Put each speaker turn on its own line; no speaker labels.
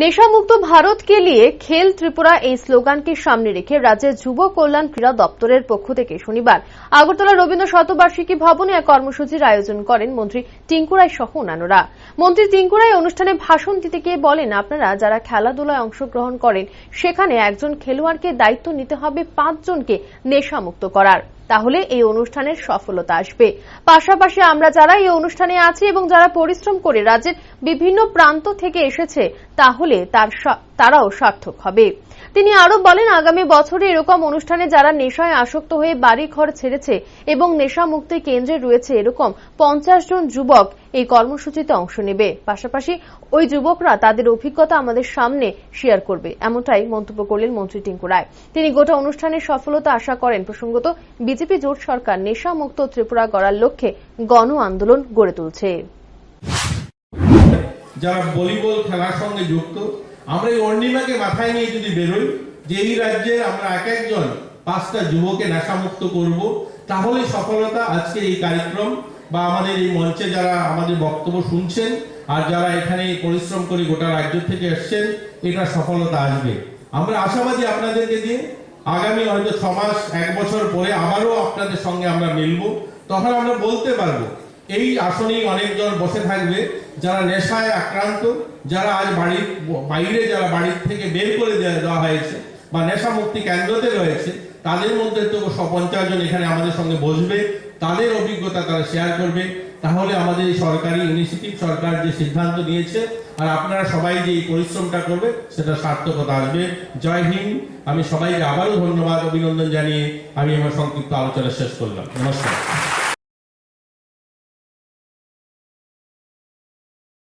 নেশামুক্ত ভারতকে নিয়ে খেল ত্রিপুরা এই স্লোগানকে সামনে রেখে রাজ্যের যুব কল্যাণ ক্রীড়া দপ্তরের পক্ষ থেকে শনিবার আগরতলা রবীন্দ্র শতবার্ষিকী ভবনে এক কর্মসূচির আয়োজন করেন মন্ত্রী টিঙ্কু রায় সহ অন্যান্যরা। মন্ত্রী টিঙ্কু রায় অনুষ্ঠানে ভাষণ দিতে গিয়ে বলেন, আপনারা যারা খেলাধুলায় অংশগ্রহণ করেন সেখানে একজন খেলোয়াড়কে দায়িত্ব নিতে হবে 5 জনকে নেশামুক্ত করার, তাহলে এই অনুষ্ঠানের সফলতা আসবে। পাশাপাশি আমরা যারা এই অনুষ্ঠানে আছি এবং যারা পরিশ্রম করে রাজ্যের বিভিন্ন প্রান্ত থেকে এসেছে তাহলে তারাও সার্থক হবে। তিনি আরো বলেন, আগামী বছরে এরকম অনুষ্ঠানে যারা নেশায় আসক্ত হয়ে বাড়ি ঘর ছেড়েছে এবং নেশা মুক্তি কেন্দ্রে রয়েছে এরকম 50 জন যুবক এই কর্মসূচিতে অংশ নেবে। পাশাপাশি ওই যুবকরা তাদের অভিজ্ঞতা আমাদের সামনে শেয়ার করবে, এমনটাই মন্তব্য করলেন মন্ত্রী টিঙ্কু রায়। তিনি গোটা অনুষ্ঠানের সফলতা আশা করেন। প্রসঙ্গত, বিজেপি জোট সরকার নেশা মুক্ত ত্রিপুরা গড়ার লক্ষ্যে গণ আন্দোলন গড়ে তুলছে।
যারা ভলিবল খেলার সঙ্গে যুক্ত, আমরা এই অর্ণিমাকে মাথায় নিয়ে যদি বেরোই যে এই রাজ্যে আমরা এক একজন 5টা যুবকে নেশামুক্ত করব, তাহলে সফলতা আজকে এই কার্যক্রম বা আমাদের এই মঞ্চে যারা আমাদের বক্তব্য শুনছেন আর যারা এখানে পরিশ্রম করে গোটা রাজ্য থেকে এসছেন, এটা সফলতা আসবে। আমরা আশাবাদী আপনাদেরকে দিয়ে আগামী হয়তো 6 মাস 1 বছর পরে আবারও আপনাদের সঙ্গে আমরা মিলব। তখন আমরা বলতে পারবো এই আসনেই অনেকজন বসে থাকবে যারা নেশায় আক্রান্ত, যারা আজ বাড়ির বাইরে, যারা বাড়ির থেকে বের করে দেওয়া হয়েছে বা নেশা মুক্তি কেন্দ্রতে রয়েছে, তাদের মধ্যে তো 50 জন এখানে আমাদের সঙ্গে বসবে, তাদের অভিজ্ঞতা তারা শেয়ার করবে। তাহলে আমাদের এই সরকারি ইনিশিয়েটিভ, সরকার যে সিদ্ধান্ত নিয়েছে আর আপনারা সবাই যে এই পরিশ্রমটা করবে সেটা সার্থকতা আসবে। জয় হিন্দ। আমি সবাইকে আবারও ধন্যবাদ, অভিনন্দন জানিয়ে আমি আমার সংক্ষিপ্ত আলোচনা শেষ করলাম। নমস্কার।